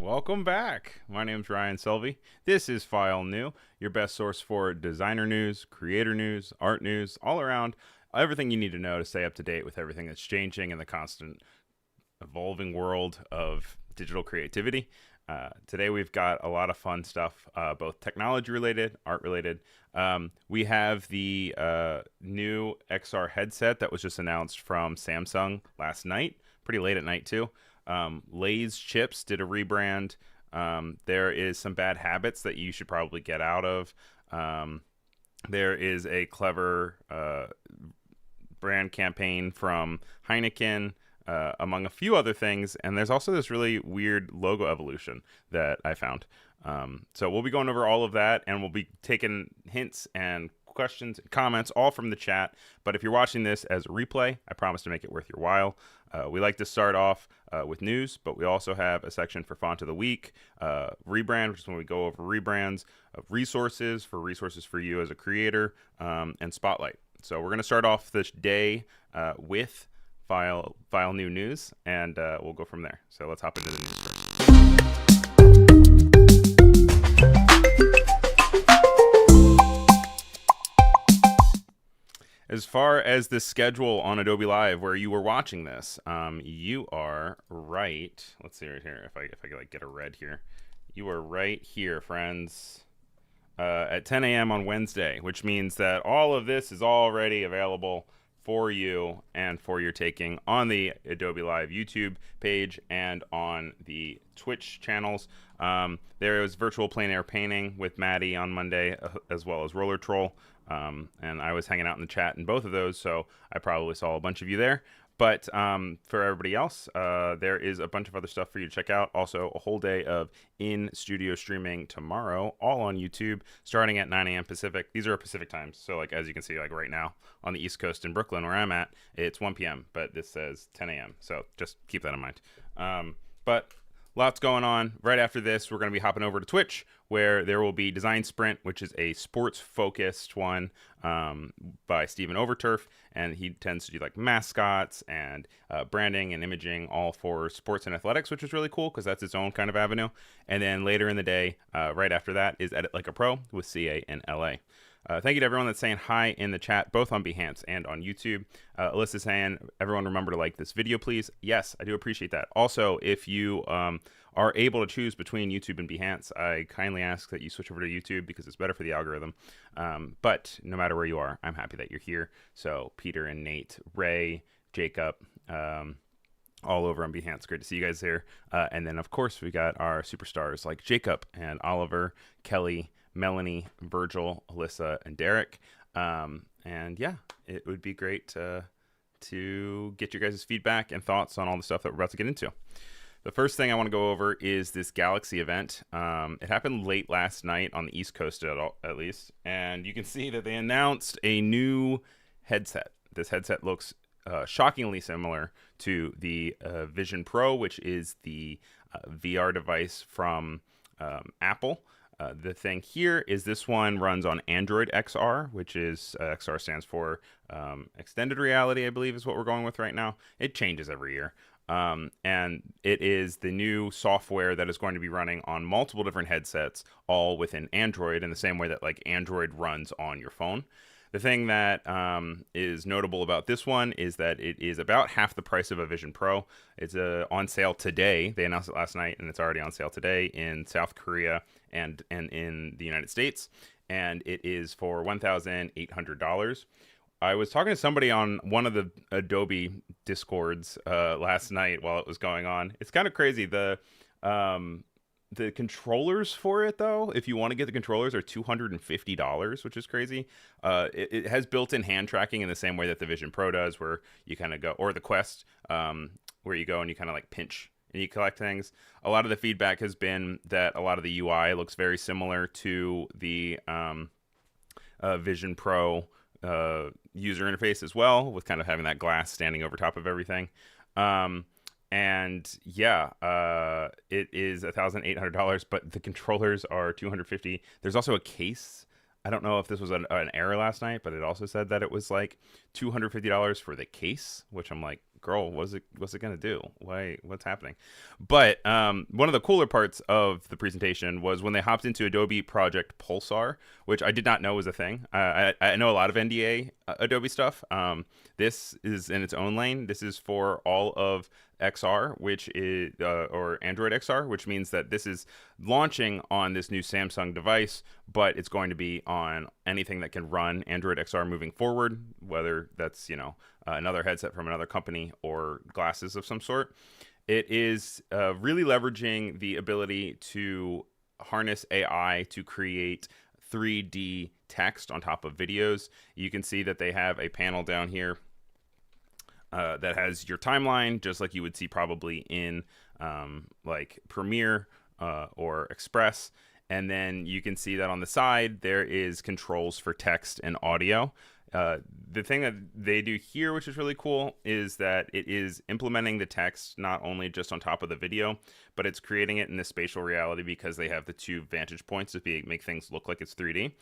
Welcome back. My name's Ryan Selvy. This is File New, your best source for designer news, creator news, art news, all around, everything you need to know to stay up to date with everything that's changing in the constant evolving world of digital creativity. Today we've got a lot of fun stuff, both technology related, art related. We have the new XR headset that was just announced from Samsung last night, pretty late at night too. Lay's Chips did a rebrand. There is some bad habits that you should probably get out of. There is a clever brand campaign from Heineken, among a few other things. And there's also this really weird logo evolution that I found. So we'll be going over all of that, and we'll be taking hints and questions and comments all from the chat. But if you're watching this as a replay, I promise to make it worth your while. We like to start off with news, but we also have a section for Font of the Week, Rebrand, which is when we go over rebrands, resources for you as a creator, and Spotlight. So we're going to start off this day with file new news, and we'll go from there. So let's hop into the news first. As far as the schedule on Adobe Live where you were watching this, you are right. Let's see right here if I could like get a red here. You are right here, friends, at 10 a.m. on Wednesday, which means that all of this is already available for you and for your taking on the Adobe Live YouTube page and on the Twitch channels. There was virtual plein air painting with Maddie on Monday, as well as Roller Troll. And I was hanging out in the chat in both of those, so I probably saw a bunch of you there. But for everybody else, there is a bunch of other stuff for you to check out. Also, a whole day of in-studio streaming tomorrow, all on YouTube, starting at 9 a.m. Pacific. These are Pacific times, so like as you can see, like right now on the East Coast in Brooklyn, where I'm at, it's 1 p.m., but this says 10 a.m., so just keep that in mind. But lots going on. Right after this, we're going to be hopping over to Twitch, where there will be Design Sprint, which is a sports-focused one by Stephen Overturf, and he tends to do like mascots and branding and imaging, all for sports and athletics, which is really cool because that's its own kind of avenue. And then later in the day, right after that, is Edit Like a Pro with CA in LA. Thank you to everyone that's saying hi in the chat, both on Behance and on YouTube. Alyssa's saying, everyone remember to like this video, please. Yes, I do appreciate that. Also, if you are able to choose between YouTube and Behance, I kindly ask that you switch over to YouTube because it's better for the algorithm. But no matter where you are, I'm happy that you're here. So Peter and Nate, Ray, Jacob, all over on Behance. Great to see you guys here. And then, of course, we got our superstars like Jacob and Oliver, Kelly, Melanie, Virgil, Alyssa, and Derek. And yeah, it would be great to get your guys' feedback and thoughts on all the stuff that we're about to get into. The first thing I want to go over is this Galaxy event. It happened late last night on the East Coast at least. And you can see that they announced a new headset. This headset looks shockingly similar to the Vision Pro, which is the VR device from Apple. The thing here is this one runs on Android XR, which is XR stands for extended reality, I believe is what we're going with right now. It changes every year. And it is the new software that is going to be running on multiple different headsets, all within Android in the same way that like Android runs on your phone. The thing that is notable about this one is that it is about half the price of a Vision Pro. It's on sale today. They announced it last night, and it's already on sale today in South Korea and in the United States. And it is for $1,800. I was talking to somebody on one of the Adobe Discords last night while it was going on. It's kind of crazy. The controllers for it, though, if you want to get the controllers, are $250, which is crazy. It has built-in hand tracking in the same way that the Vision Pro does, where you kind of go, or the Quest, where you go and you kind of like pinch and you collect things. A lot of the feedback has been that a lot of the UI looks very similar to the Vision Pro user interface as well, with kind of having that glass standing over top of everything. And yeah, it is $1,800, but the controllers are $250. There's also a case. I don't know if this was an error last night, but it also said that it was like $250 for the case, which I'm like, girl, what's it gonna do? What's happening? But one of the cooler parts of the presentation was when they hopped into Adobe Project Pulsar, which I did not know was a thing. I know a lot of NDA Adobe stuff. This is in its own lane. This is for all of XR, which is or Android XR, which means that this is launching on this new Samsung device, but it's going to be on anything that can run Android XR moving forward, whether that's another headset from another company or glasses of some sort. It is really leveraging the ability to harness AI to create 3D text on top of videos. You can see that they have a panel down here that has your timeline, just like you would see probably in like Premiere or Express. And then you can see that on the side, there is controls for text and audio. The thing that they do here, which is really cool, is that it is implementing the text not only just on top of the video, but it's creating it in the spatial reality because they have the two vantage points to make things look like it's 3D.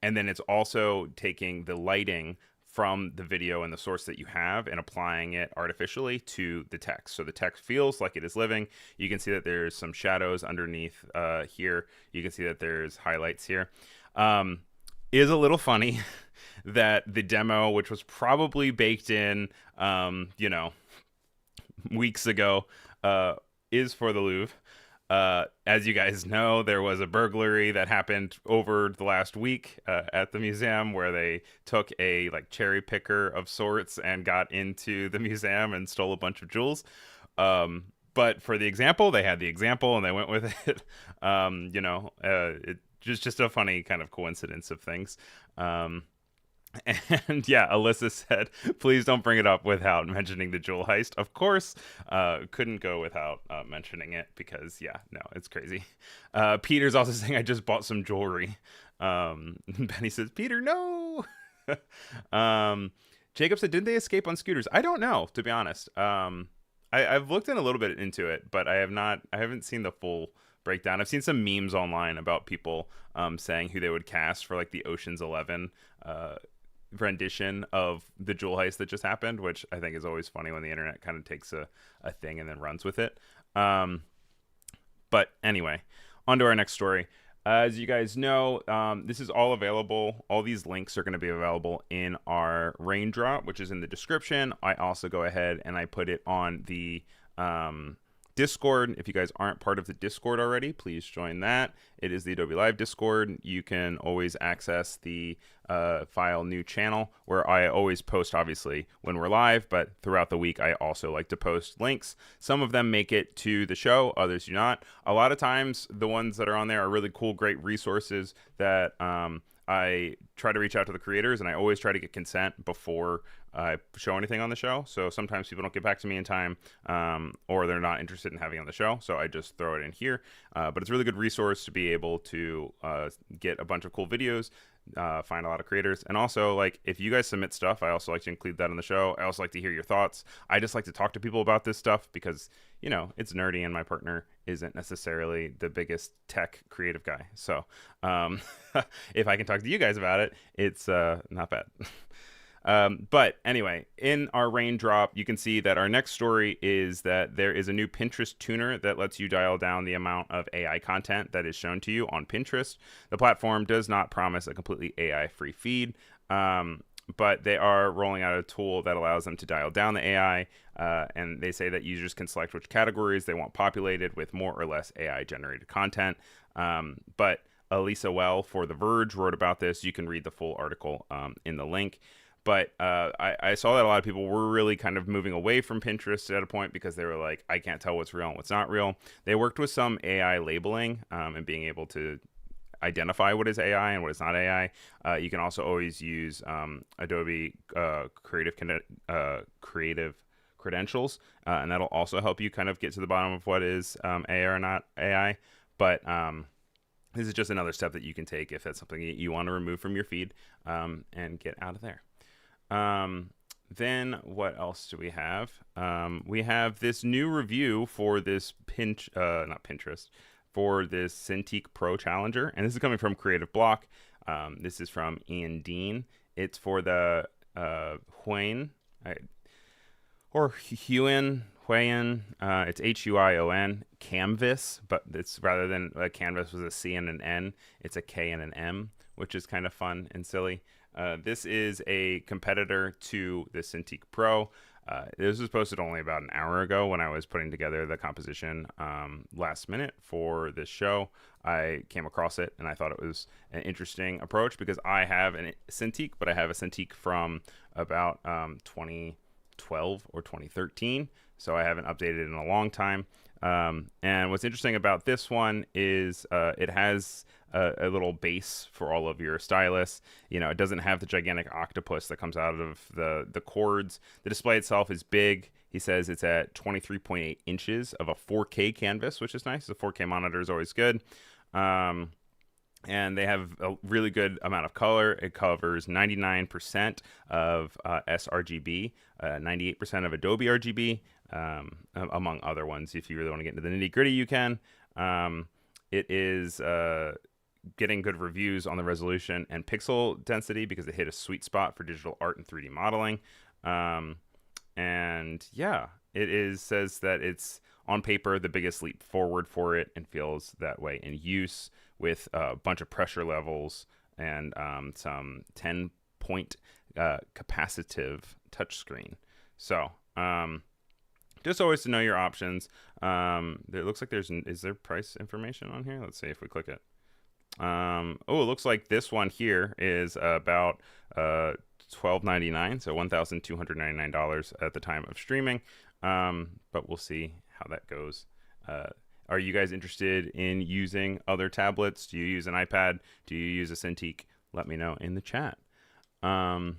And then it's also taking the lighting from the video and the source that you have and applying it artificially to the text. So the text feels like it is living. You can see that there's some shadows underneath here. You can see that there's highlights here. Is a little funny that the demo, which was probably baked in, weeks ago, is for the Louvre. As you guys know, there was a burglary that happened over the last week at the museum where they took a cherry picker of sorts and got into the museum and stole a bunch of jewels. But for the example, they had the example and they went with it. It's just a funny kind of coincidence of things. And yeah, Alyssa said, please don't bring it up without mentioning the jewel heist. Of course, couldn't go without mentioning it because, yeah, no, it's crazy. Peter's also saying, I just bought some jewelry. Benny says, Peter, no. Jacob said, didn't they escape on scooters? I don't know, to be honest. I've looked in a little bit into it, but I haven't seen the full breakdown. I've seen some memes online about people saying who they would cast for the Ocean's 11 rendition of the jewel heist that just happened, which I think is always funny when the internet kind of takes a thing and then runs with it. But anyway, on to our next story. As you guys know, this is all available. All these links are going to be available in our raindrop, which is in the description. I also go ahead and I put it on the Discord. If you guys aren't part of the Discord already, please join that. It is the Adobe Live Discord. You can always access the file new channel where I always post, obviously, when we're live, but throughout the week, I also like to post links. Some of them make it to the show, others do not. A lot of times, the ones that are on there are really cool, great resources that I try to reach out to the creators, and I always try to get consent before I show anything on the show. So sometimes people don't get back to me in time, or they're not interested in having it on the show. So I just throw it in here. But it's a really good resource to be able to get a bunch of cool videos, find a lot of creators. And also, if you guys submit stuff, I also like to include that on the show. I also like to hear your thoughts. I just like to talk to people about this stuff because, it's nerdy and my partner isn't necessarily the biggest tech creative guy. So if I can talk to you guys about it, it's not bad. But anyway, in our raindrop, you can see that our next story is that there is a new Pinterest tuner that lets you dial down the amount of AI content that is shown to you on Pinterest. The platform does not promise a completely AI-free feed, but they are rolling out a tool that allows them to dial down the AI, and they say that users can select which categories they want populated with more or less AI-generated content. But Elisa Well for The Verge wrote about this. You can read the full article in the link. But I saw that a lot of people were really kind of moving away from Pinterest at a point because they were like, I can't tell what's real and what's not real. They worked with some AI labeling and being able to identify what is AI and what is not AI. You can also always use Adobe Creative Credentials, and that'll also help you kind of get to the bottom of what is AI or not AI. But this is just another step that you can take if that's something you want to remove from your feed and get out of there. Then what else do we have? We have this new review for this not Pinterest, for this Cintiq Pro Challenger, and this is coming from Creative Block. This is from Ian Dean. It's for the or Huion. It's Huion, Canvas, but it's rather than a canvas with a C and an N, it's a K and an M, which is kind of fun and silly. This is a competitor to the Cintiq Pro. This was posted only about an hour ago when I was putting together the composition last minute for this show. I came across it and I thought it was an interesting approach because I have a Cintiq, but I have a Cintiq from about 2012 or 2013, so I haven't updated in a long time. And what's interesting about this one is it has a little base for all of your stylus. You know, it doesn't have the gigantic octopus that comes out of the cords. The display itself is big. He says it's at 23.8 inches of a 4K canvas, which is nice. The 4K monitor is always good. And they have a really good amount of color. It covers 99% of sRGB, 98% of Adobe RGB, among other ones. If you really want to get into the nitty gritty, you can. It is getting good reviews on the resolution and pixel density because it hit a sweet spot for digital art and 3D modeling. And yeah, says that it's on paper the biggest leap forward for it and feels that way in use, with a bunch of pressure levels and some 10-point capacitive touchscreen. So just always to know your options. It looks like is there price information on here? Let's see if we click it. It looks like this one here is about $12.99, so $1,299 at the time of streaming. But we'll see how that goes. Are you guys interested in using other tablets? Do you use an iPad? Do you use a Cintiq? Let me know in the chat. Now,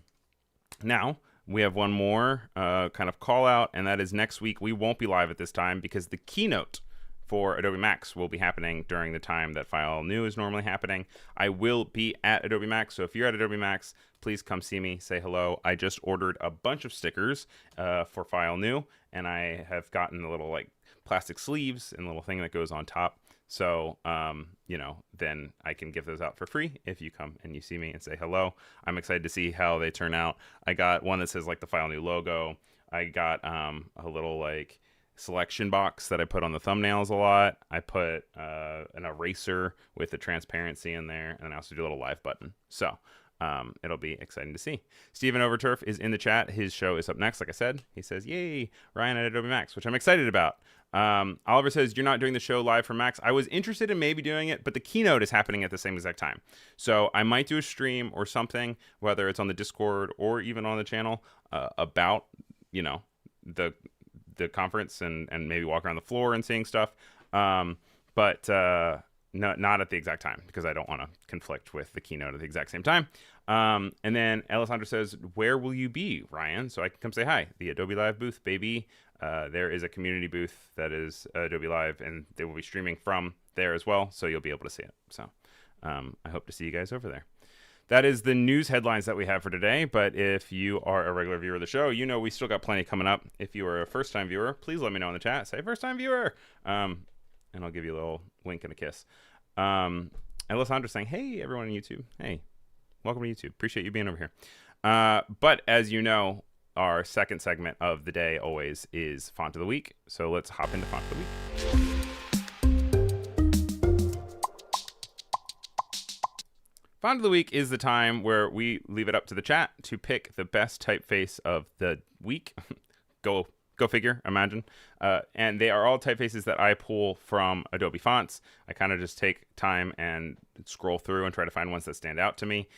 we have one more kind of call out, and that is next week. We won't be live at this time because the keynote for Adobe Max will be happening during the time that File New is normally happening. I will be at Adobe Max, so if you're at Adobe Max, please come see me, say hello. I just ordered a bunch of stickers for File New, and I have gotten the little like plastic sleeves and little thing that goes on top. So, you know, then I can give those out for free if you come and you see me and say hello. I'm excited to see how they turn out. I got one that says like the File New logo. I got a little like selection box that I put on the thumbnails a lot. I put an eraser with the transparency in there, and I also do a little live button. So it'll be exciting to see. Steven Overturf is in the chat. His show is up next, like I said. He says, yay, Ryan at Adobe Max, which I'm excited about. Oliver says, you're not doing the show live for Max. I was interested in maybe doing it, but the keynote is happening at the same exact time. So I might do a stream or something, whether it's on the Discord or even on the channel, about, you know, the conference and maybe walk around the floor and seeing stuff. But not at the exact time because I don't want to conflict with the keynote at the exact same time. And then Alessandra says, where will you be, Ryan? So I can come say hi. The Adobe Live booth, baby. There is a community booth that is Adobe Live, and they will be streaming from there as well, so you'll be able to see it. So I hope to see you guys over there. That is the news headlines that we have for today, but if you are a regular viewer of the show, you know we still got plenty coming up. If you are a first-time viewer, please let me know in the chat. Say, first-time viewer! And I'll give you a little wink and a kiss. And Alessandra saying, hey, everyone on YouTube. Hey, welcome to YouTube. Appreciate you being over here. But as you know, our second segment of the day always is Font of the Week. So let's hop into Font of the Week. Font of the Week is the time where we leave it up to the chat to pick the best typeface of the week. Go figure, imagine. And they are all typefaces that I pull from Adobe Fonts. I kind of just take time and scroll through and try to find ones that stand out to me.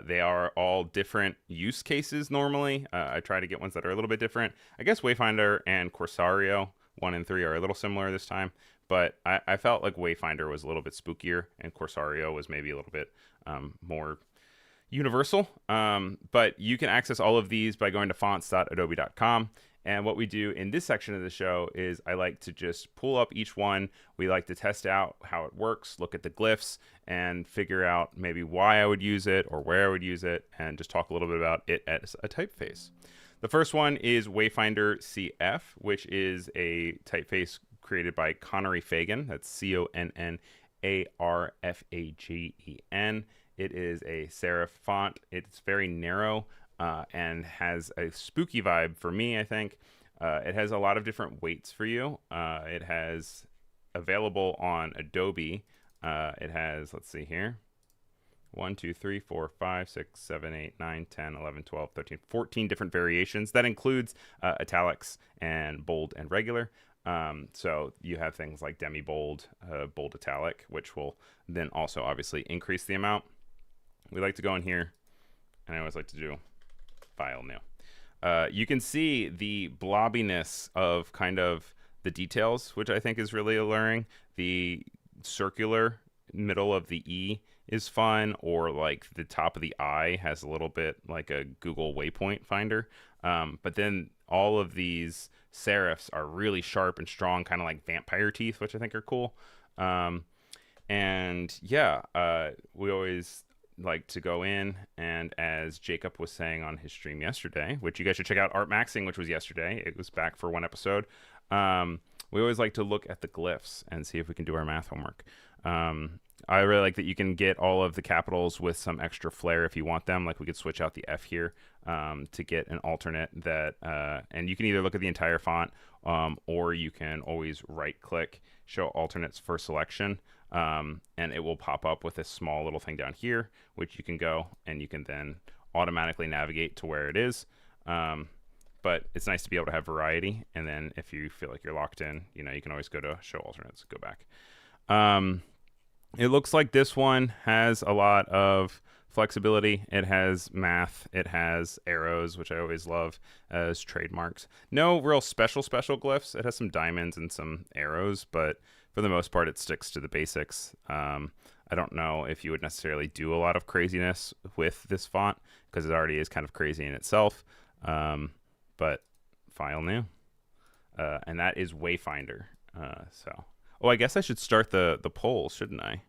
They are all different use cases normally. I try to get ones that are a little bit different. I guess Wayfinder and Corsario 1 and 3 are a little similar this time. But I felt like Wayfinder was a little bit spookier and Corsario was maybe a little bit more universal. But you can access all of these by going to fonts.adobe.com. And what we do in this section of the show is I like to just pull up each one. We like to test out how it works, look at the glyphs, and figure out maybe why I would use it or where I would use it, and just talk a little bit about it as a typeface. The first one is Wayfinder CF, which is a typeface created by Connery Fagan. That's CONNARFAGEN. It is a serif font. It's very narrow and has a spooky vibe for me, I think. It has a lot of different weights for you. It has available on Adobe. It has, let's see here, 1, 2, 3, 4, 5, 6, 7, 8, 9, 10, 11, 12, 13, 14 different variations. That includes italics and bold and regular. So you have things like demi bold, bold italic, which will then also obviously increase the amount. We like to go in here, and I always like to do file new. You can see the blobbiness of kind of the details, which I think is really alluring. The circular middle of the E is fun, or like the top of the I has a little bit like a Google waypoint finder. But then all of these serifs are really sharp and strong, kind of like vampire teeth, which I think are cool. And yeah, we always like to go in, and as Jacob was saying on his stream yesterday, which you guys should check out, Art Maxing, which was yesterday, it was back for one episode. We always like to look at the glyphs and see if we can do our math homework. I really like that you can get all of the capitals with some extra flair if you want them. Like we could switch out the F here to get an alternate that, and you can either look at the entire font or you can always right click, show alternates for selection, and it will pop up with a small little thing down here, which you can go and you can then automatically navigate to where it is. But it's nice to be able to have variety. And then if you feel like you're locked in, you know, you can always go to show alternates, go back. It looks like this one has a lot of flexibility. It has math. It has arrows, which I always love as trademarks. No real special glyphs. It has some diamonds and some arrows, but for the most part, it sticks to the basics. I don't know if you would necessarily do a lot of craziness with this font because it already is kind of crazy in itself. But file new. And that is Wayfinder. Oh, I guess I should start the poll, shouldn't I?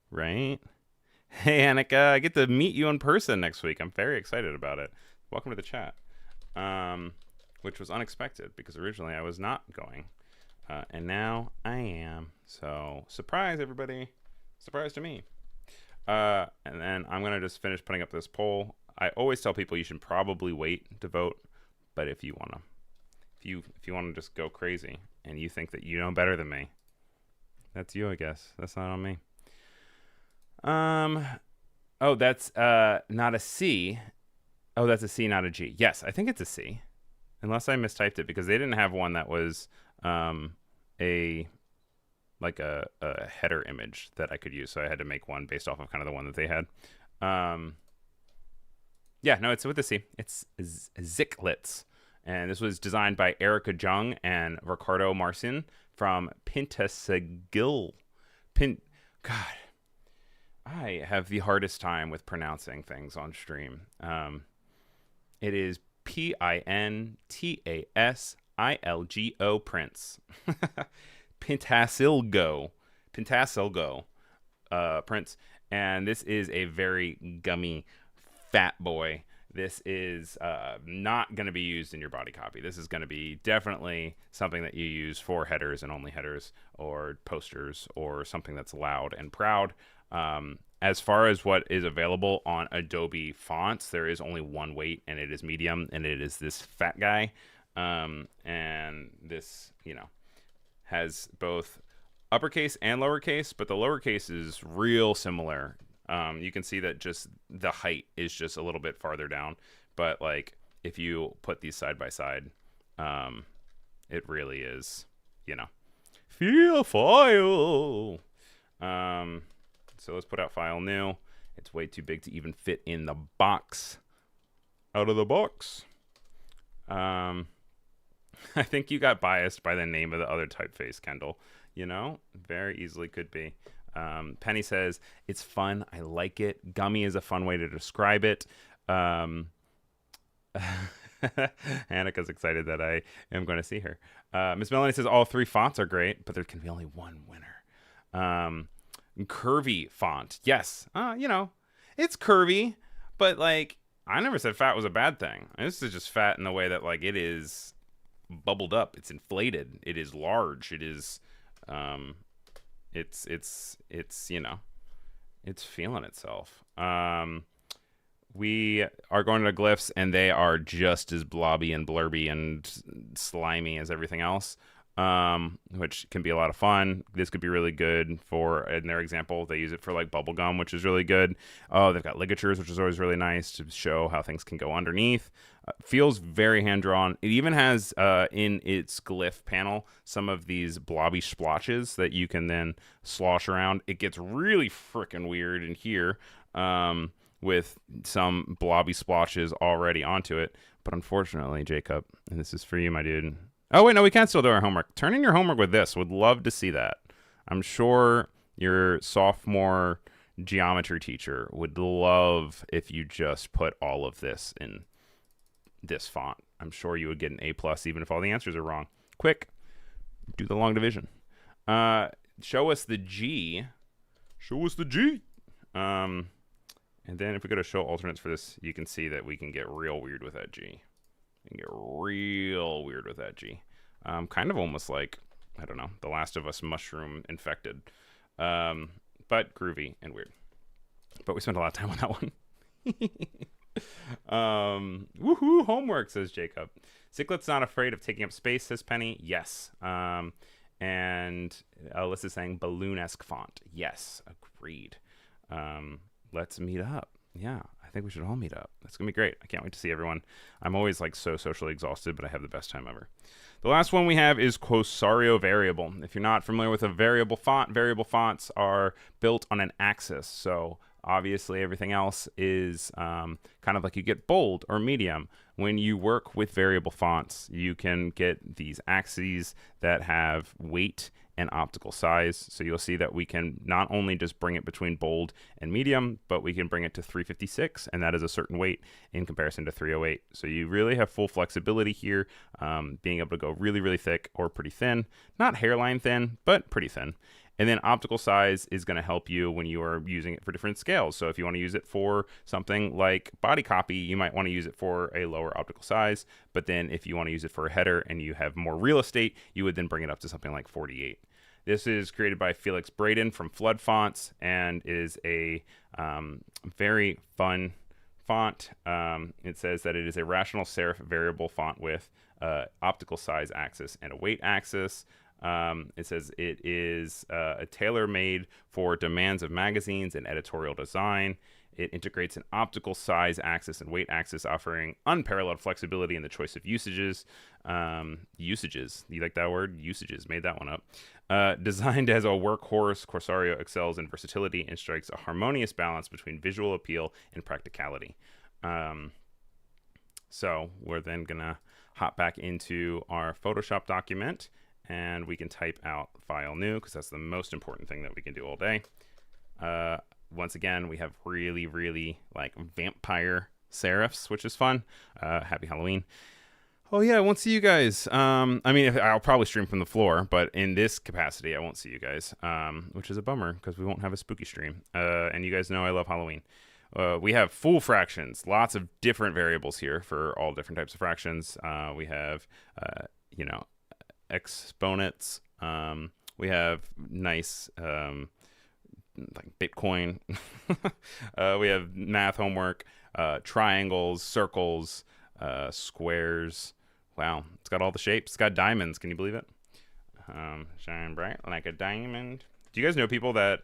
Right? Hey, Annika, I get to meet you in person next week. I'm very excited about it. Welcome to the chat. Which was unexpected because originally I was not going. And now I am. So, surprise, everybody. Surprise to me. And then I'm going to just finish putting up this poll. I always tell people you should probably wait to vote. But if you want to, if you want to just go crazy and you think that you know better than me, that's you, I guess. That's not on me. Oh, that's not a C. Oh, that's a C, not a G. Yes, I think it's a C. Unless I mistyped it because they didn't have one that was a header image that I could use, so I had to make one based off of kind of the one that they had. Yeah, no, it's with a C. It's Zicklitz. And this was designed by Erica Jung and Ricardo Marcin from Pintasegil. God, I have the hardest time with pronouncing things on stream. It is Pintasilgo Prince. Pintasilgo Prince. And this is a very gummy fat boy. This is not going to be used in your body copy. This is going to be definitely something that you use for headers and only headers or posters or something that's loud and proud. As far as what is available on Adobe fonts, there is only one weight, and it is medium, and it is this fat guy. And this, you know, has both uppercase and lowercase, but the lowercase is real similar. You can see that just the height is just a little bit farther down, but like if you put these side by side, it really is, you know, feel file. So let's put out file new. It's way too big to even fit in the box. Out of the box. I think you got biased by the name of the other typeface, Kendall. You know, very easily could be. Penny says, it's fun. I like it. Gummy is a fun way to describe it. Annika's excited that I am going to see her. Miss Melanie says, all three fonts are great, but there can be only one winner. Curvy font. Yes. You know, it's curvy, but like, I never said fat was a bad thing. This is just fat in the way that like it is bubbled up. It's inflated. It is large. It is, it's you know, it's feeling itself. We are going to glyphs, and they are just as blobby and blurby and slimy as everything else, which can be a lot of fun. This could be really good for, in their example, they use it for like bubble gum, which is really good. Oh, they've got ligatures, which is always really nice to show how things can go underneath. Feels very hand-drawn. It even has in its glyph panel some of these blobby splotches that you can then slosh around. It gets really freaking weird in here with some blobby splotches already onto it. But unfortunately, Jacob, and this is for you, my dude. Oh, wait, no, we can still do our homework. Turn in your homework with this. Would love to see that. I'm sure your sophomore geometry teacher would love if you just put all of this in this font. I'm sure you would get an A+, even if all the answers are wrong. Quick, do the long division. Show us the G. Show us the G. And then if we go to show alternates for this, you can see that we can get real weird with that G. You can get real weird with that G. Kind of almost like, I don't know, The Last of Us mushroom infected. But groovy and weird. But we spent a lot of time on that one. Woohoo, homework, says Jacob. Ciclet's not afraid of taking up space, says Penny. Yes. And Alyssa's saying balloon-esque font. Yes, agreed. Let's meet up. Yeah, I think we should all meet up. That's gonna be great. I can't wait to see everyone. I'm always like so socially exhausted, but I have the best time ever. The last one we have is Quosario variable. If you're not familiar with a variable fonts are built on an axis. So obviously everything else is kind of like you get bold or medium. When you work with variable fonts, you can get these axes that have weight and optical size. So you'll see that we can not only just bring it between bold and medium, but we can bring it to 356, and that is a certain weight in comparison to 308. So you really have full flexibility here, being able to go really, really thick or pretty thin. Not hairline thin, but pretty thin. And then optical size is going to help you when you are using it for different scales. So if you want to use it for something like body copy, you might want to use it for a lower optical size. But then if you want to use it for a header and you have more real estate, you would then bring it up to something like 48. This is created by Felix Braden from Flood Fonts and is a very fun font. It says that it is a rational serif variable font with optical size axis and a weight axis. It says it is a tailor-made for demands of magazines and editorial design. It integrates an optical size axis and weight axis, offering unparalleled flexibility in the choice of usages. Usages. You like that word? Usages. Made that one up. Designed as a workhorse, Quosario excels in versatility and strikes a harmonious balance between visual appeal and practicality. So we're then going to hop back into our Photoshop document, and we can type out file new, because that's the most important thing that we can do all day. Once again, we have really, really like vampire serifs, which is fun. Happy Halloween. Oh yeah, I won't see you guys. I mean, I'll probably stream from the floor, but in this capacity, I won't see you guys, which is a bummer because we won't have a spooky stream. And you guys know I love Halloween. We have full fractions, lots of different variables here for all different types of fractions. We have, exponents. We have nice, like Bitcoin. We have math homework, triangles, circles, squares. Wow, it's got all the shapes. It's got diamonds. Can you believe it? Shine bright like a diamond. Do you guys know people that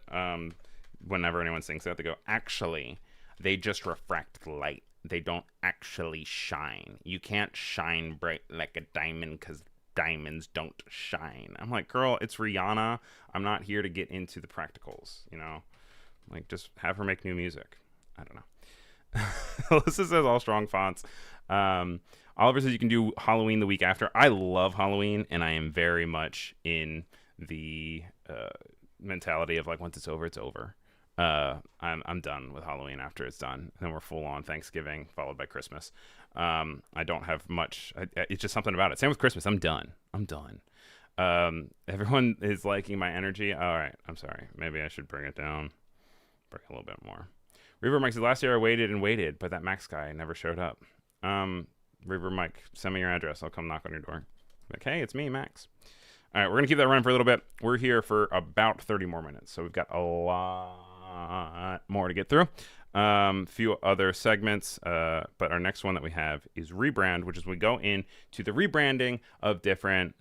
whenever anyone sings that, they go, actually, they just refract light. They don't actually shine. You can't shine bright like a diamond because diamonds don't shine. I'm like, girl, it's Rihanna. I'm not here to get into the practicals, Like, just have her make new music. I don't know. Alyssa says all strong fonts. Oliver says you can do Halloween the week after. I love Halloween, and I am very much in the mentality of like, once it's over, it's over. I'm done with Halloween after it's done. And then we're full on Thanksgiving followed by Christmas. I don't have much. It's just something about it. Same with Christmas. I'm done. Everyone is liking my energy. All right. I'm sorry. Maybe I should bring it down. Bring it a little bit more. Reaver Mike says, last year I waited and waited, but that Max guy never showed up. Reaver Mike, send me your address. I'll come knock on your door. Like, hey, it's me, Max. All right, we're going to keep that running for a little bit. We're here for about 30 more minutes, so we've got a lot more to get through. few other segments, but our next one that we have is Rebrand, which is we go into the rebranding of different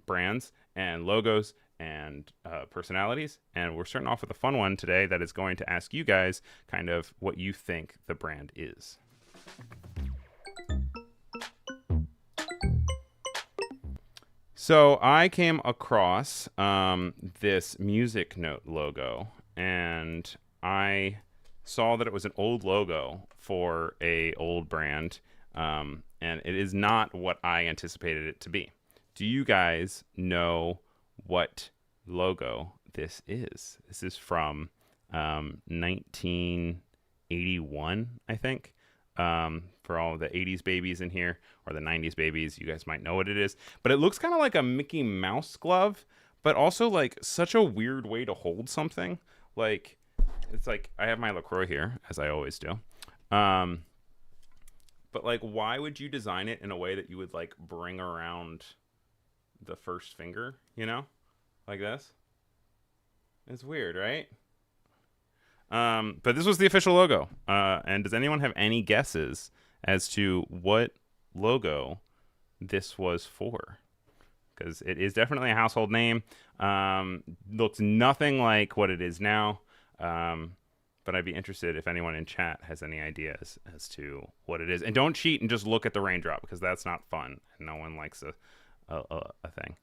brands and logos and personalities. And we're starting off with a fun one today that is going to ask you guys kind of what you think the brand is. So I came across this music note logo, and I saw that it was an old logo for a old brand, and it is not what I anticipated it to be. Do you guys know what logo this is? This is from 1981, I think. For all the 80s babies in here, or the 90s babies, you guys might know what it is. But it looks kind of like a Mickey Mouse glove, but also like such a weird way to hold something. Like, it's like I have my LaCroix here, as I always do. But like, why would you design it in a way that you would like bring around the first finger, you know, like this? It's weird, right? But this was the official logo. And does anyone have any guesses as to what logo this was for? Because it is definitely a household name. Looks nothing like what it is now. But I'd be interested if anyone in chat has any ideas as to what it is. And don't cheat and just look at the raindrop, because that's not fun. And no one likes a thing.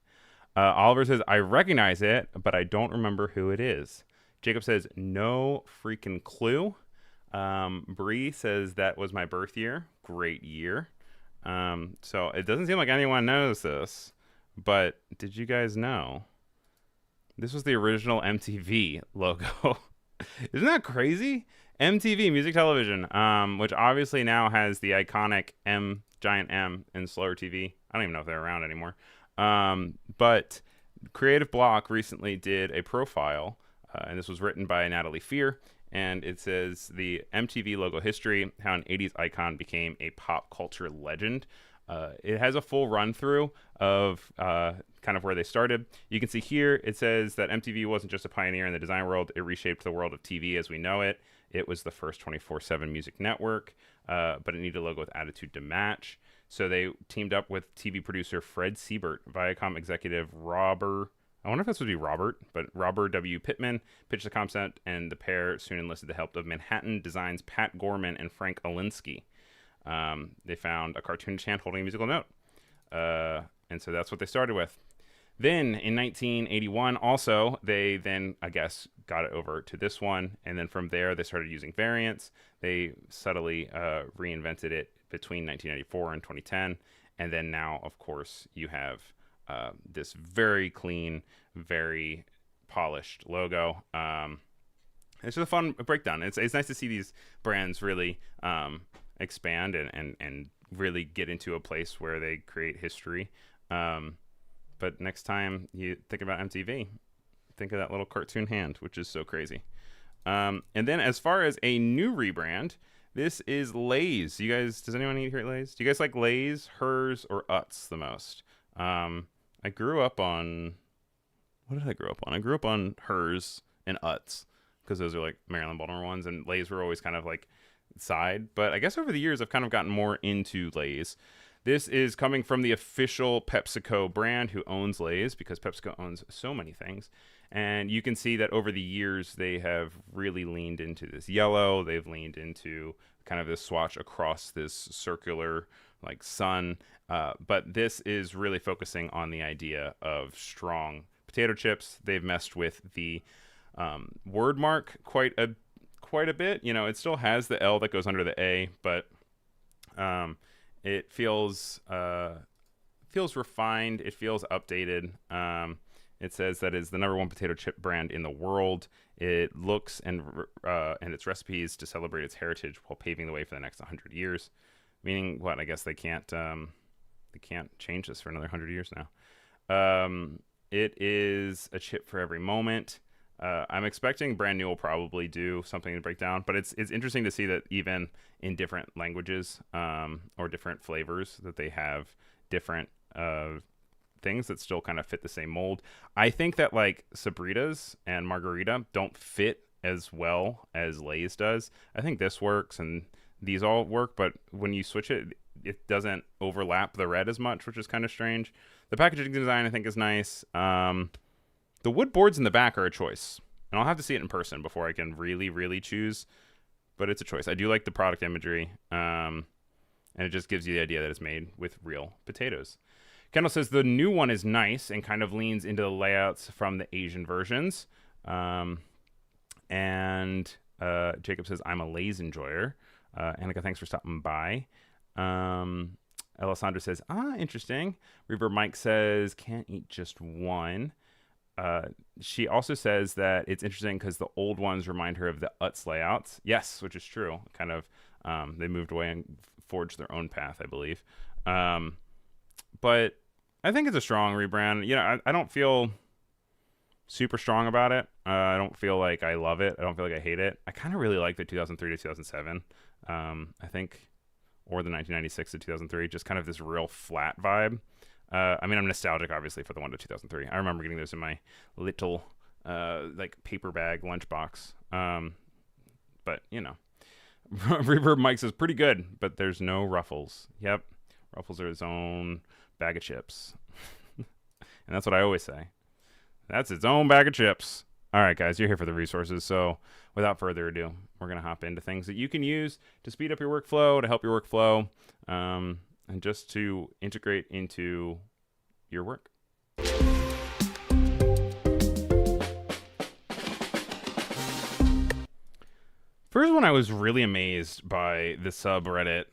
Oliver says, I recognize it, but I don't remember who it is. Jacob says, no freaking clue. Bree says, that was my birth year. Great year. So it doesn't seem like anyone knows this, but did you guys know? This was the original MTV logo. Isn't that crazy? MTV, music television, which obviously now has the iconic giant M in slower TV. I don't even know if they're around anymore. But Creative Block recently did a profile, and this was written by Natalie Fear, and it says the MTV logo history, how an 80s icon became a pop culture legend. It has a full run through of kind of where they started. You can see here it says that MTV wasn't just a pioneer in the design world, it reshaped the world of TV as we know it. It was the first 24/7 music network, but it needed a logo with attitude to match. So they teamed up with TV producer Fred Siebert, Viacom executive I wonder if this would be Robert W. Pittman pitched the concept, and the pair soon enlisted the help of Manhattan Designs Pat Gorman and Frank Olinsky. They found a cartoonish hand holding a musical note. And so that's what they started with. Then in 1981, also, they then, I guess, got it over to this one. And then from there, they started using variants. They subtly reinvented it between 1994 and 2010. And then now, of course, you have this very clean, very polished logo. It's just a fun breakdown. It's nice to see these brands really expand and really get into a place where they create history. But next time you think about MTV, think of that little cartoon hand, which is so crazy. And then as far as a new rebrand, this is Lay's. Does anyone eat here at Lay's? Do you guys like Lay's, Hers, or Utz the most? I grew up on, what did I grow up on? I grew up on Hers and Utz, because those are like Maryland Baltimore ones, and Lay's were always kind of like side. But I guess over the years, I've kind of gotten more into Lay's. This is coming from the official PepsiCo brand, who owns Lay's, because PepsiCo owns so many things. And you can see that over the years, they have really leaned into this yellow. They've leaned into kind of this swatch across this circular like sun. But this is really focusing on the idea of strong potato chips. They've messed with the word mark quite a bit. You know, it still has the L that goes under the A, but it feels refined. It feels updated. It says that it's the #1 potato chip brand in the world. It looks and its recipes to celebrate its heritage while paving the way for the next 100 years. Meaning what? I guess they can't change this for another 100 years now. It is a chip for every moment. I'm expecting brand new will probably do something to break down, but it's interesting to see that even in different languages or different flavors that they have different things that still kind of fit the same mold. I think that like Sabritas and Margarita don't fit as well as Lay's does. I think this works and these all work, but when you switch it, it doesn't overlap the red as much, which is kind of strange. The packaging design I think is nice. The wood boards in the back are a choice, and I'll have to see it in person before I can really choose, but it's a choice. I do like the product imagery, and it just gives you the idea that it's made with real potatoes. Kendall says the new one is nice and kind of leans into the layouts from the Asian versions. And Jacob says, I'm a Lay's enjoyer. Annika, thanks for stopping by. Alessandra says, interesting. Reaver Mike says, can't eat just one. She also says that it's interesting because the old ones remind her of the Utz layouts. Yes, which is true. Kind of, they moved away and forged their own path, I believe. But I think it's a strong rebrand. You know, I don't feel super strong about it. I don't feel like I love it. I don't feel like I hate it. I kind of really like the 2003 to 2007. I think, or the 1996 to 2003, just kind of this real flat vibe. I mean, I'm nostalgic, obviously, for the one to 2003. I remember getting those in my little, like, paper bag lunchbox. But, you know. Reverb Mike says, pretty good, but there's no Ruffles. Yep. Ruffles are his own bag of chips. And that's what I always say. That's its own bag of chips. All right, guys, you're here for the resources. So without further ado, we're going to hop into things that you can use to speed up your workflow, to help your workflow, and just to integrate into your work. First one, I was really amazed by the subreddit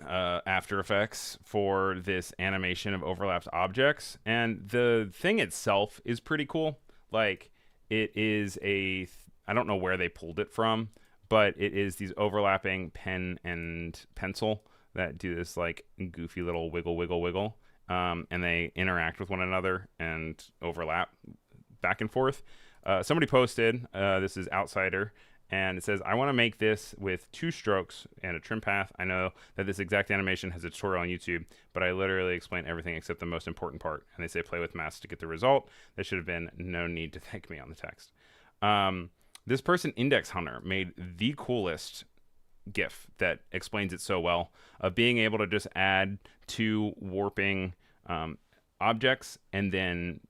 After Effects for this animation of overlapped objects. And the thing itself is pretty cool. Like, it is I don't know where they pulled it from, but it is these overlapping pen and pencil that do this, like, goofy little wiggle. And they interact with one another and overlap back and forth. Somebody posted, this is Outsider, and it says, I want to make this with 2 strokes and a trim path. I know that this exact animation has a tutorial on YouTube, but I literally explain everything except the most important part. And they say play with masks to get the result. There should have been no need to thank me on the text. This person, Index Hunter, made the coolest GIF that explains it so well, of being able to just add 2 warping objects and then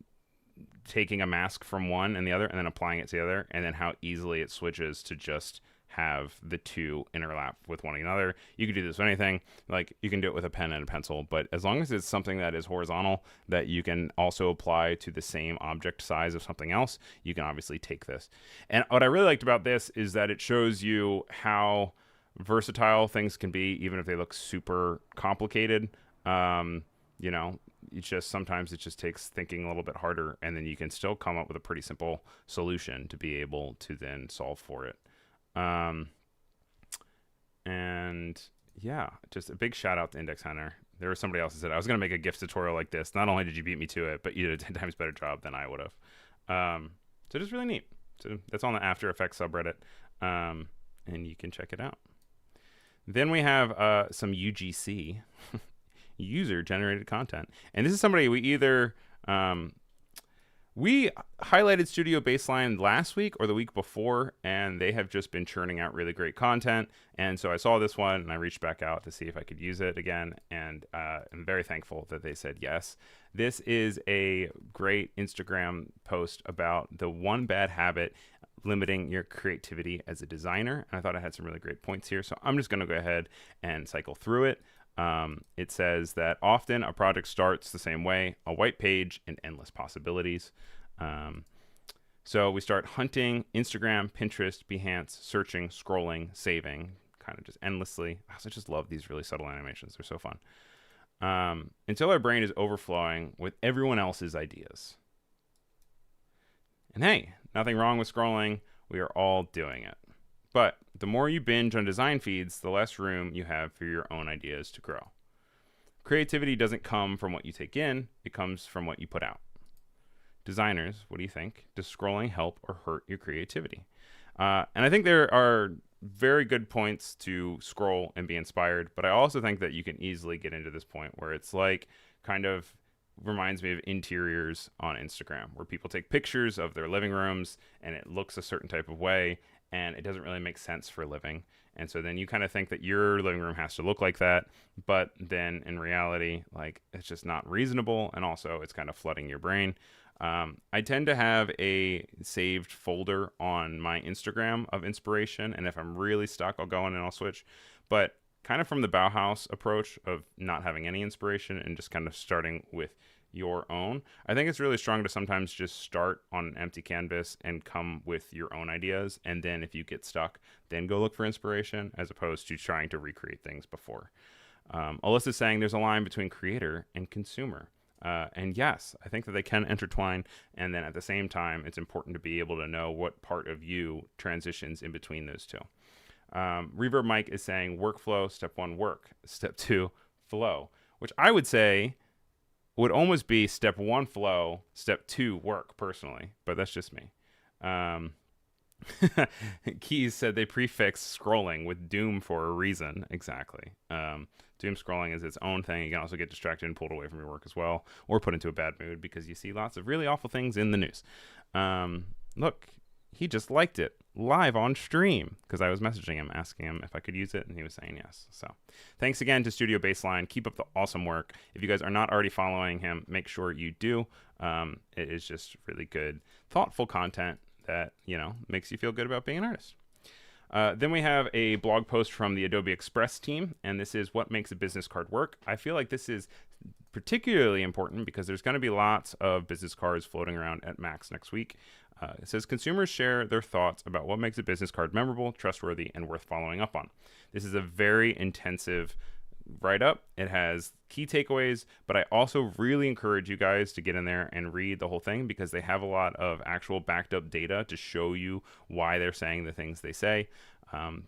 taking a mask from one and the other and then applying it to the other, and then how easily it switches to just have the 2 interlap with one another. You can do this with anything. Like, you can do it with a pen and a pencil, but as long as it's something that is horizontal that you can also apply to the same object size of something else, you can obviously take this. And what I really liked about this is that it shows you how versatile things can be, even if they look super complicated. You know, it's just sometimes it just takes thinking a little bit harder, and then you can still come up with a pretty simple solution to be able to then solve for it. And yeah, just a big shout out to Index Hunter. There was somebody else that said, I was going to make a GIF tutorial like this. Not only did you beat me to it, but you did a 10 times better job than I would have. So just really neat. So that's on the After Effects subreddit. And you can check it out. Then we have some UGC. User generated content, and this is somebody we either we highlighted Studio Baseline last week or the week before, and they have just been churning out really great content. And so I saw this one and I reached back out to see if I could use it again, and I'm very thankful that they said yes. This is a great Instagram post about the 1 bad habit limiting your creativity as a designer, and I thought I had some really great points here, so I'm just going to go ahead and cycle through it. It says that often a project starts the same way, a white page and endless possibilities. So we start hunting Instagram, Pinterest, Behance, searching, scrolling, saving, kind of just endlessly. I also just love these really subtle animations. They're so fun. Until our brain is overflowing with everyone else's ideas. And hey, nothing wrong with scrolling. We are all doing it. But the more you binge on design feeds, the less room you have for your own ideas to grow. Creativity doesn't come from what you take in, it comes from what you put out. Designers, what do you think? Does scrolling help or hurt your creativity? And I think there are very good points to scroll and be inspired, but I also think that you can easily get into this point where it's like kind of reminds me of interiors on Instagram, where people take pictures of their living rooms and it looks a certain type of way. and it doesn't really make sense for living. And so then you kind of think that your living room has to look like that, but then in reality, like, it's just not reasonable, and also it's kind of flooding your brain. I tend to have a saved folder on my Instagram of inspiration, and if I'm really stuck, I'll go in and I'll switch. But kind of from the Bauhaus approach of not having any inspiration and just kind of starting with your own, I think it's really strong to sometimes just start on an empty canvas and come with your own ideas. And then if you get stuck, then go look for inspiration, as opposed to trying to recreate things before. Alyssa's saying there's a line between creator and consumer. And yes, I think that they can intertwine. And then at the same time, it's important to be able to know what part of you transitions in between those two. Reverb Mike is saying workflow, step 1, work, step 2, flow, which I would say would almost be step 1, flow, step 2, work, personally, but that's just me. Keys said they prefix scrolling with doom for a reason. Exactly. Doom scrolling is its own thing. You can also get distracted and pulled away from your work as well, or put into a bad mood because you see lots of really awful things in the news. Look, he just liked it live on stream because I was messaging him asking him if I could use it, and he was saying yes. So thanks again to Studio Baseline. Keep up the awesome work. If you guys are not already following him, make sure you do. It is just really good, thoughtful content that, you know, makes you feel good about being an artist. Then we have a blog post from the Adobe Express team, and this is what makes a business card work. I feel like this is particularly important because there's going to be lots of business cards floating around at Max next week. It says consumers share their thoughts about what makes a business card memorable, trustworthy, and worth following up on. This is a very intensive write-up. It has key takeaways, but I also really encourage you guys to get in there and read the whole thing because they have a lot of actual backed up data to show you why they're saying the things they say.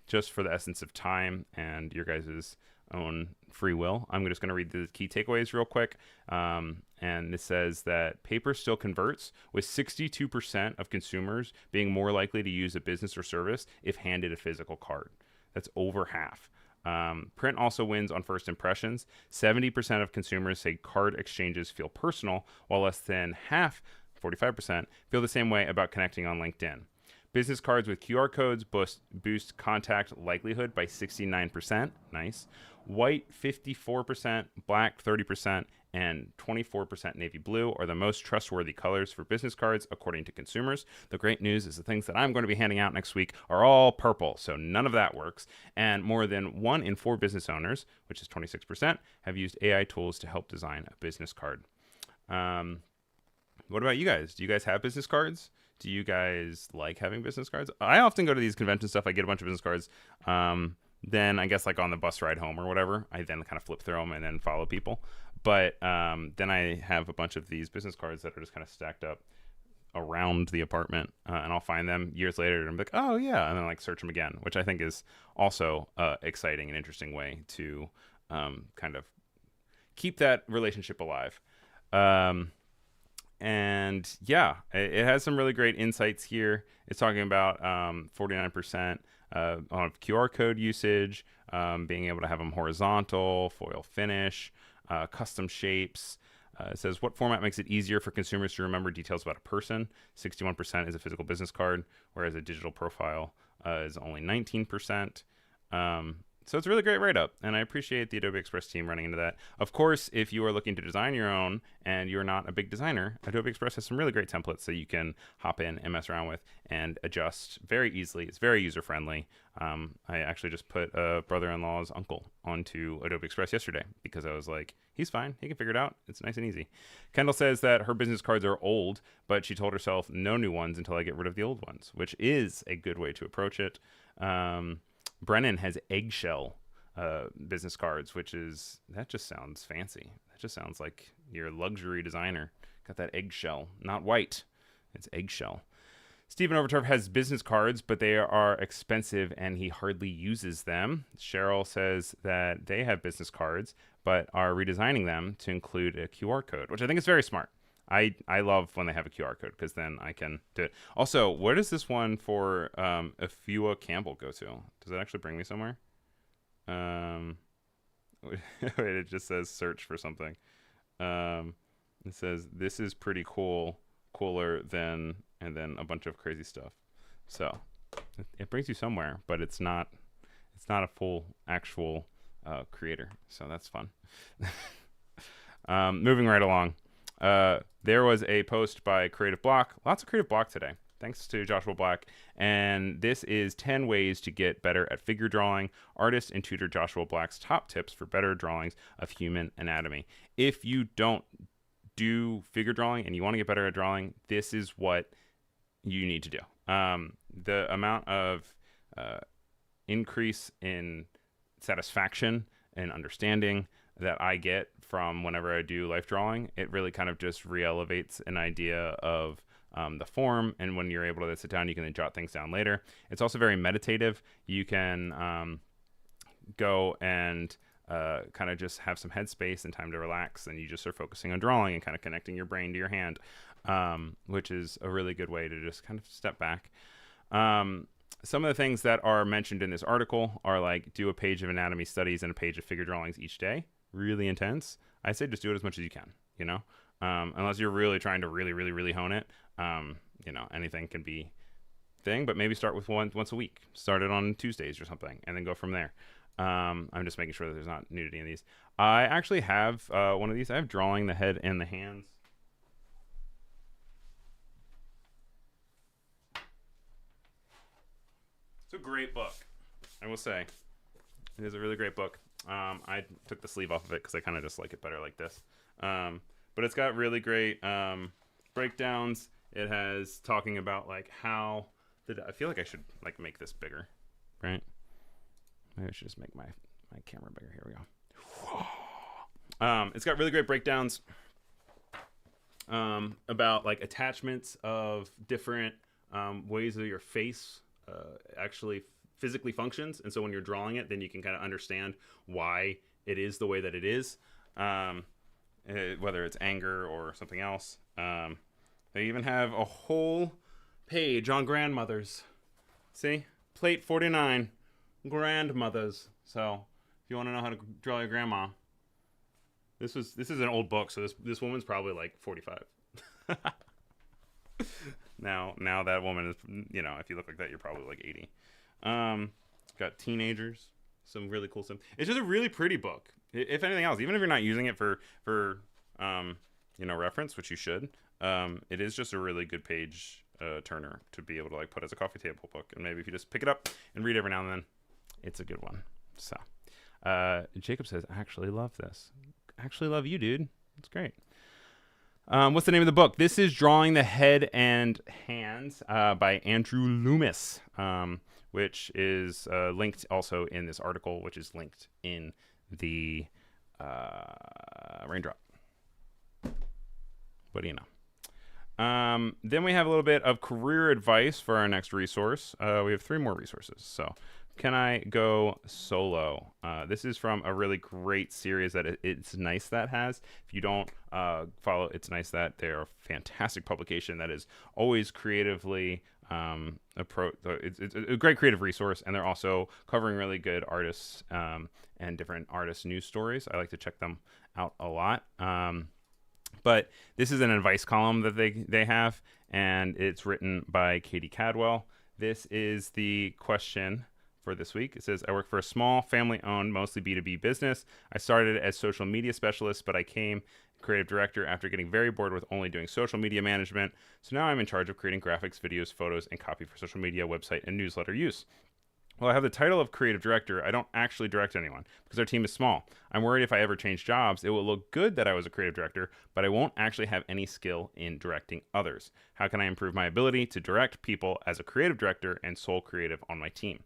Just for the essence of time and your guys' own free will, I'm just going to read the key takeaways real quick. And this says that paper still converts, with 62% of consumers being more likely to use a business or service if handed a physical card. That's over half. Print also wins on first impressions. 70% of consumers say card exchanges feel personal, while less than half, 45%, feel the same way about connecting on LinkedIn. Business cards with QR codes boost contact likelihood by 69%. Nice. White, 54%, black, 30%, and 24% navy blue are the most trustworthy colors for business cards, according to consumers. The great news is the things that I'm going to be handing out next week are all purple, so none of that works. And more than 1 in 4 business owners, which is 26%, have used AI tools to help design a business card. What about you guys? Do you guys have business cards? Do you guys like having business cards? I often go to these convention stuff. I get a bunch of business cards. Then I guess like on the bus ride home or whatever, I then kind of flip through them and then follow people. But then I have a bunch of these business cards that are just kind of stacked up around the apartment, and I'll find them years later and I'm like, oh yeah, and then like search them again, which I think is also exciting and interesting way to kind of keep that relationship alive. And yeah, it has some really great insights here. It's talking about 49% on QR code usage, being able to have them horizontal, foil finish, custom shapes. It says, what format makes it easier for consumers to remember details about a person? 61% is a physical business card, whereas a digital profile is only 19%. So it's a really great write-up, and I appreciate the Adobe Express team running into that. Of course, if you are looking to design your own and you're not a big designer, Adobe Express has some really great templates that you can hop in and mess around with and adjust very easily. It's very user-friendly. I actually just put a brother-in-law's uncle onto Adobe Express yesterday because I was like, he's fine. He can figure it out. It's nice and easy. Kendall says that her business cards are old, but she told herself no new ones until I get rid of the old ones, which is a good way to approach it. Brennan has eggshell business cards, which is, that just sounds fancy. That just sounds like you're a luxury designer. Got that eggshell, not white. It's eggshell. Stephen Overturf has business cards, but they are expensive and he hardly uses them. Cheryl says that they have business cards, but are redesigning them to include a QR code, which I think is very smart. I love when they have a QR code because then I can do it. Also, where does this one for Afua Campbell go to? Does it actually bring me somewhere? Wait, it just says search for something. It says this is pretty cool, cooler than, and then a bunch of crazy stuff. So It brings you somewhere, but it's not a full actual creator. So that's fun. Moving right along. There was a post by Creative Block. Lots of Creative Block today. Thanks to Joshua Black. And this is 10 ways to get better at figure drawing. Artist and tutor Joshua Black's top tips for better drawings of human anatomy. If you don't do figure drawing and you want to get better at drawing, this is what you need to do. The amount of increase in satisfaction and understanding that I get from whenever I do life drawing, it really kind of just re-elevates an idea of the form, and when you're able to sit down, you can then jot things down later. It's also very meditative. You can go and kind of just have some headspace and time to relax, and you just are focusing on drawing and kind of connecting your brain to your hand, which is a really good way to just kind of step back. Some of the things that are mentioned in this article are like do a page of anatomy studies and a page of figure drawings each day. Really intense. I say just do it as much as you can, you know, unless you're really trying to really hone it. You know, anything can be thing, but maybe start with once a week. Start it on Tuesdays or something, and then go from there. I'm just making sure that there's not nudity in these. I actually have one of these. I have drawing the head and the hands. It's a great book, I will say. It is a really great book. I took the sleeve off of it because I kind of just like it better like this. But it's got really great breakdowns. It has talking about like how I feel like I should like make this bigger, right? Maybe I should just make my camera bigger. Here we go. It's got really great breakdowns about like attachments of different ways that your face actually physically functions, and so when you're drawing it, then you can kind of understand why it is the way that it is, whether it's anger or something else. They even have a whole page on grandmothers. See, plate 49, grandmothers. So if you want to know how to draw your grandma, this is an old book, so this woman's probably like 45. Now that woman is, you know, if you look like that, you're probably like 80. Got teenagers, some really cool stuff. It's just a really pretty book. If anything else, even if you're not using it for you know, reference, which you should, it is just a really good page turner to be able to like put as a coffee table book. And maybe if you just pick it up and read every now and then, it's a good one. So Jacob says, I actually love this. Actually love you, dude. It's great. What's the name of the book? This is Drawing the Head and Hands by Andrew Loomis, which is linked also in this article, which is linked in the raindrop. What do you know? Then we have a little bit of career advice for our next resource. We have 3 more resources. So can I go solo? This is from a really great series that It's Nice That has. If you don't follow It's Nice That, they're a fantastic publication that is always creatively it's a great creative resource, and they're also covering really good artists and different artist news stories. I like to check them out a lot. But this is an advice column that they have, and it's written by Katie Cadwell. This is the question for this week. It says, I work for a small, family-owned, mostly B2B business. I started as social media specialist, but I came creative director after getting very bored with only doing social media management. So now I'm in charge of creating graphics, videos, photos, and copy for social media, website, and newsletter use. While I have the title of creative director, I don't actually direct anyone because our team is small. I'm worried if I ever change jobs, it will look good that I was a creative director, but I won't actually have any skill in directing others. How can I improve my ability to direct people as a creative director and sole creative on my team?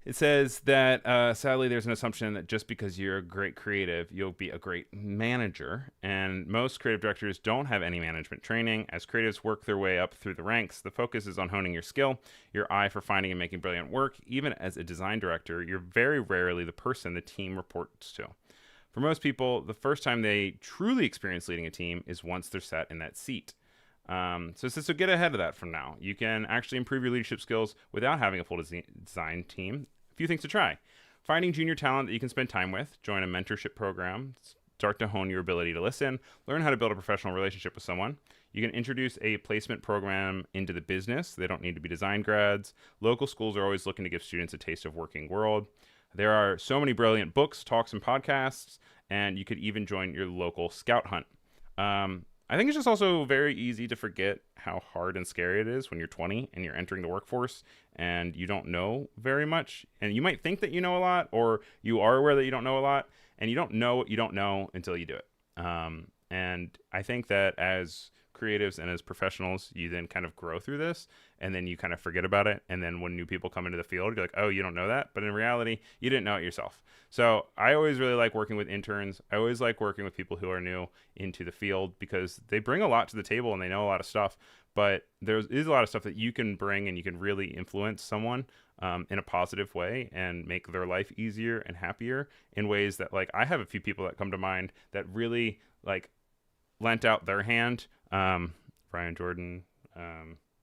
It says that sadly there's an assumption that just because you're a great creative, you'll be a great manager. And most creative directors don't have any management training. As creatives work their way up through the ranks, the focus is on honing your skill, your eye for finding and making brilliant work. Even as a design director, you're very rarely the person the team reports to. For most people, the first time they truly experience leading a team is once they're sat in that seat. So get ahead of that from now. You can actually improve your leadership skills without having a full design team. A few things to try. Finding junior talent that you can spend time with. Join a mentorship program. start to hone your ability to listen, learn how to build a professional relationship with someone. You can introduce a placement program into the business. They don't need to be design grads. Local schools are always looking to give students a taste of working world. There are so many brilliant books, talks, and podcasts, and you could even join your local scout hunt. I think it's just also very easy to forget how hard and scary it is when you're 20 and you're entering the workforce and you don't know very much. And you might think that you know a lot, or you are aware that you don't know a lot, and you don't know what you don't know until you do it. And I think that as creatives and as professionals, you then kind of grow through this, and then you kind of forget about it. And then when new people come into the field, you're like, oh, you don't know that. But in reality, you didn't know it yourself. So I always really like working with interns. I always like working with people who are new into the field because they bring a lot to the table and they know a lot of stuff. But there is a lot of stuff that you can bring, and you can really influence someone in a positive way and make their life easier and happier in ways that, like, I have a few people that come to mind that really like lent out their hand. Ryan Jordan,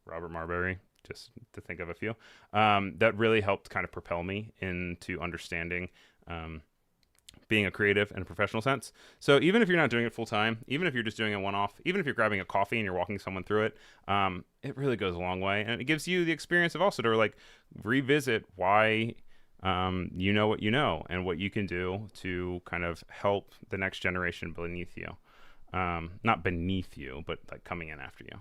Robert Marbury, just to think of a few, that really helped kind of propel me into understanding being a creative in a professional sense. So even if you're not doing it full time, even if you're just doing a one-off, even if you're grabbing a coffee and you're walking someone through it, it really goes a long way. And it gives you the experience of also to like revisit why you know what you know and what you can do to kind of help the next generation beneath you. Not beneath you, but like coming in after you.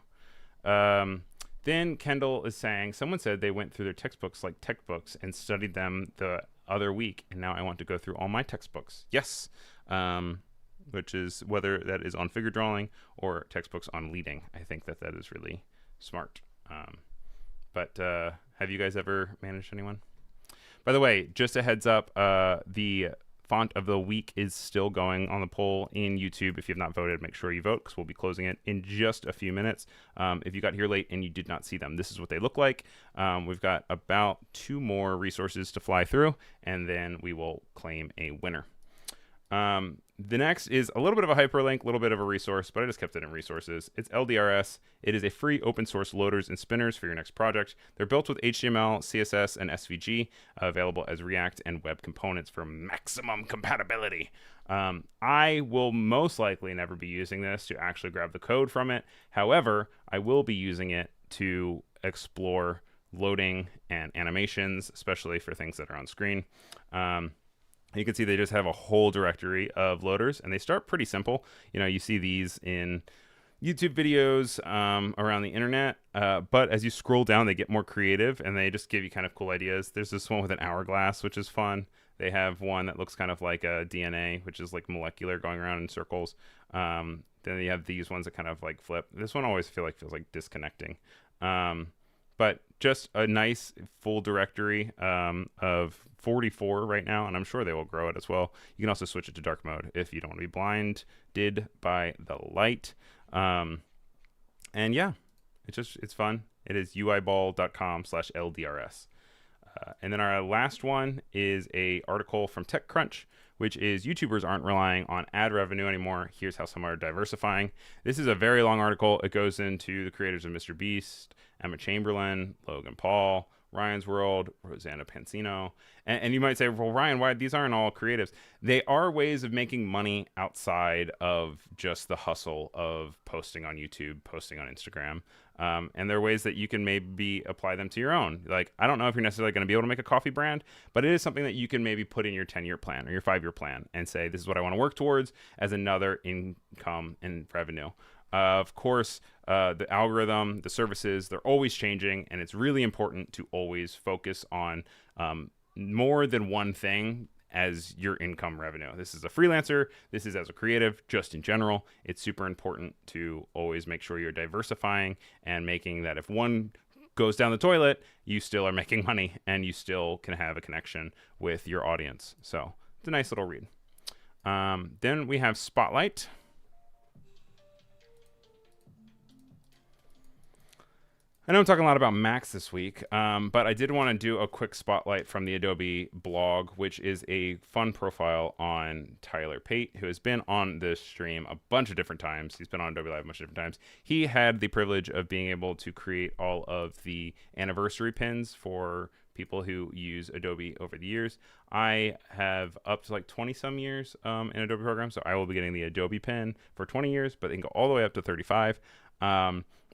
Then Kendall is saying, someone said they went through their textbooks like tech books and studied them the other week, and now I want to go through all my textbooks. Yes. Which is whether that is on figure drawing or textbooks on leading. I think that is really smart. But have you guys ever managed anyone? By the way, just a heads up, the font of the week is still going on the poll in YouTube. If you have not voted, make sure you vote because we'll be closing it in just a few minutes. If you got here late and you did not see them, this is what they look like. We've got about 2 more resources to fly through, and then we will claim a winner. The next is a little bit of a hyperlink, a little bit of a resource, but I just kept it in resources. It's LDRS. It is a free open source loaders and spinners for your next project. They're built with HTML, CSS, and SVG, available as React and web components for maximum compatibility. I will most likely never be using this to actually grab the code from it. However, I will be using it to explore loading and animations, especially for things that are on screen. You can see they just have a whole directory of loaders, and they start pretty simple. You know, you see these in YouTube videos around the internet, but as you scroll down, they get more creative, and they just give you kind of cool ideas. There's this one with an hourglass, which is fun. They have one that looks kind of like a DNA, which is like molecular, going around in circles. Then you have these ones that kind of like flip. This one always feels like disconnecting. But just a nice full directory of 44 right now, and I'm sure they will grow it as well. You can also switch it to dark mode if you don't want to be blinded by the light. And yeah, it's fun. It is uiball.com/LDRS. And then our last one is a article from TechCrunch, which is YouTubers aren't relying on ad revenue anymore. Here's how some are diversifying. This is a very long article. It goes into the creators of Mr. Beast, Emma Chamberlain, Logan Paul, Ryan's World, Rosanna Pansino. And you might say, well, Ryan, why these aren't all creatives? They are ways of making money outside of just the hustle of posting on YouTube, posting on Instagram. And there are ways that you can maybe apply them to your own. Like, I don't know if you're necessarily going to be able to make a coffee brand, but it is something that you can maybe put in your 10-year plan or your 5-year plan and say, this is what I want to work towards as another income and revenue. Of course, the algorithm, the services, they're always changing, and it's really important to always focus on more than one thing as your income revenue. This is a freelancer. This is as a creative, just in general. It's super important to always make sure you're diversifying and making that if one goes down the toilet, you still are making money and you still can have a connection with your audience. So it's a nice little read. Then we have Spotlight. I know I'm talking a lot about Macs this week, but I did want to do a quick spotlight from the Adobe blog, which is a fun profile on Tyler Pate, who has been on this stream a bunch of different times. He's been on Adobe Live a bunch of different times. He had the privilege of being able to create all of the anniversary pins for people who use Adobe over the years. I have up to like 20 some years in Adobe programs, so I will be getting the Adobe pen for 20 years, but they can go all the way up to 35.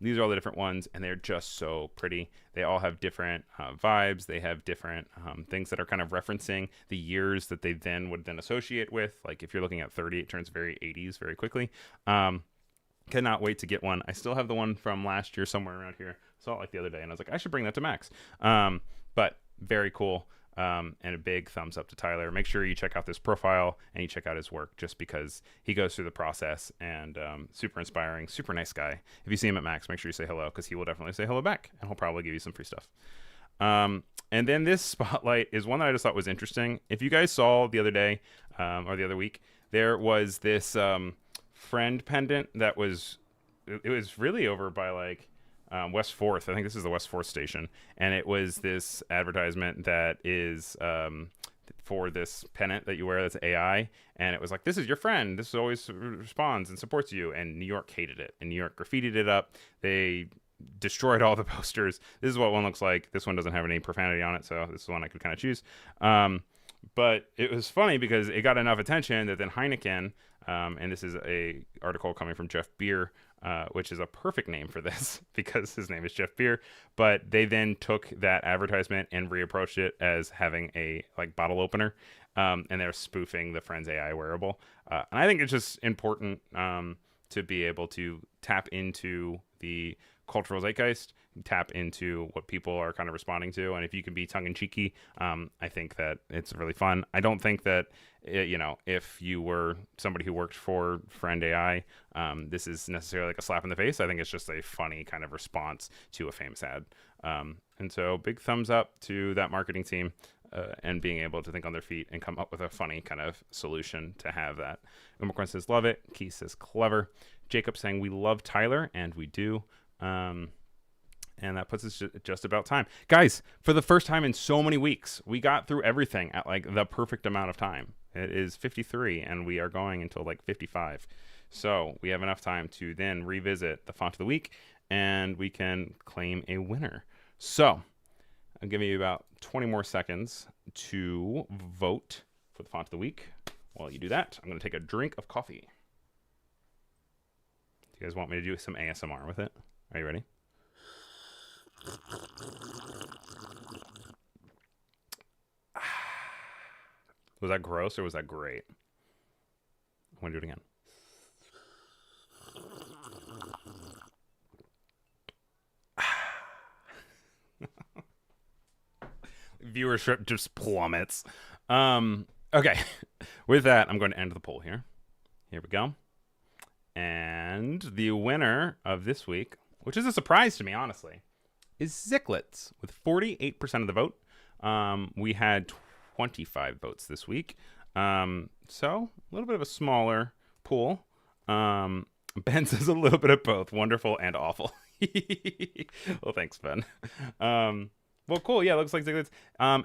These are all the different ones, and they're just so pretty. They all have different vibes. They have different things that are kind of referencing the years that they then would then associate with. Like if you're looking at 30, it turns very 80s very quickly. Cannot wait to get one. I still have the one from last year somewhere around here. Saw it like the other day, and I was like, I should bring that to Max. But very cool. And a big thumbs up to Tyler. Make sure you check out this profile and you check out his work, just because he goes through the process, and super inspiring, super nice guy. If you see him at Max, make sure you say hello, because he will definitely say hello back, and he'll probably give you some free stuff. And then this spotlight is one that I just thought was interesting. If you guys saw the other day or the other week, there was this friend pendant that was really over by like West 4th. I think this is the West 4th station, and it was this advertisement that is for this pennant that you wear that's AI, and it was like, this is your friend, this always responds and supports you. And New York hated it, and New York graffitied it up. They destroyed all the posters. This is what one looks like. This one doesn't have any profanity on it, so this is one I could kind of choose. But it was funny because it got enough attention that then Heineken, and this is a article coming from Jeff Beer, which is a perfect name for this because his name is Jeff Beer. But they then took that advertisement and reapproached it as having a like bottle opener, and they're spoofing the Friends AI wearable. And I think it's just important to be able to tap into the cultural zeitgeist, tap into what people are kind of responding to, and if you can be tongue-in-cheeky, I think that it's really fun. I don't think that if you were somebody who worked for Friend AI, this is necessarily like a slap in the face. I think it's just a funny kind of response to a famous ad, and so big thumbs up to that marketing team, and being able to think on their feet and come up with a funny kind of solution to have that. Umacorn says love it. Keith says clever. Jacob saying we love Tyler, and we do. And that puts us just about time. Guys, for the first time in so many weeks, we got through everything at like the perfect amount of time. It is 53, and we are going until like 55. So we have enough time to then revisit the font of the week, and we can claim a winner. So I'll give you about 20 more seconds to vote for the font of the week. While you do that, I'm going to take a drink of coffee. Do you guys want me to do some ASMR with it? Are you ready? Was that gross or was that great? I want to do it again. Viewership just plummets. Okay. With that, I'm going to end the poll here. Here we go. And the winner of this week, which is a surprise to me, honestly, is Zicklets with 48% of the vote. We had 25 votes this week. So a little bit of a smaller pool. Ben says a little bit of both, wonderful and awful. Well, thanks, Ben. Well, cool. Yeah, looks like Zicklets.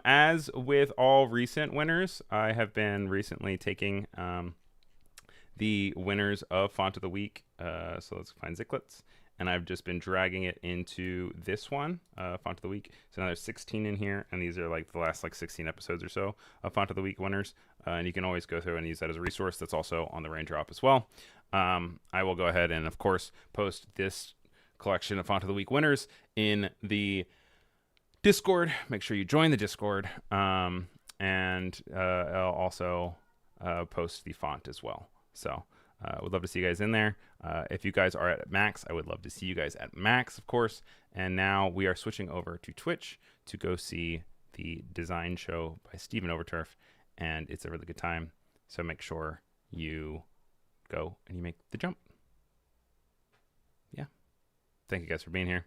As with all recent winners, I have been recently taking the winners of Font of the Week. So let's find Zicklets. And I've just been dragging it into this one, Font of the Week. So now there's 16 in here, and these are like the last like 16 episodes or so of Font of the Week winners. And you can always go through and use that as a resource. That's also on the Raindrop as well. I will go ahead and, of course, post this collection of Font of the Week winners in the Discord. Make sure you join the Discord. And I'll also post the font as well. So would love to see you guys in there. If you guys are at Max, I would love to see you guys at Max, of course. And now we are switching over to Twitch to go see the design show by Stephen Overturf. And it's a really good time. So make sure you go and you make the jump. Yeah. Thank you guys for being here.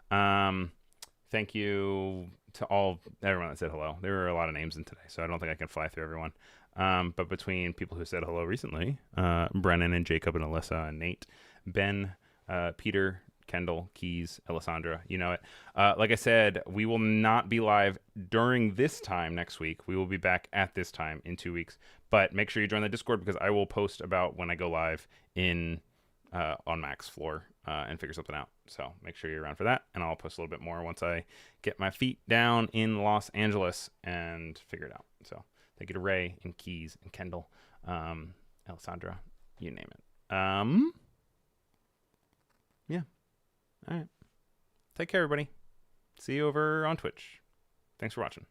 Thank you to everyone that said hello. There were a lot of names in today, so I don't think I can fly through everyone. But between people who said hello recently, Brennan and Jacob and Alyssa and Nate, Ben, Peter, Kendall, Keys, Alessandra, you know it. Like I said, we will not be live during this time next week. We will be back at this time in 2 weeks. But make sure you join the Discord because I will post about when I go live in on Mac's floor and figure something out. So make sure you're around for that, and I'll post a little bit more once I get my feet down in Los Angeles and figure it out. So thank you to Ray and Keys and Kendall, Alessandra, you name it. Yeah. All right. Take care, everybody. See you over on Twitch. Thanks for watching.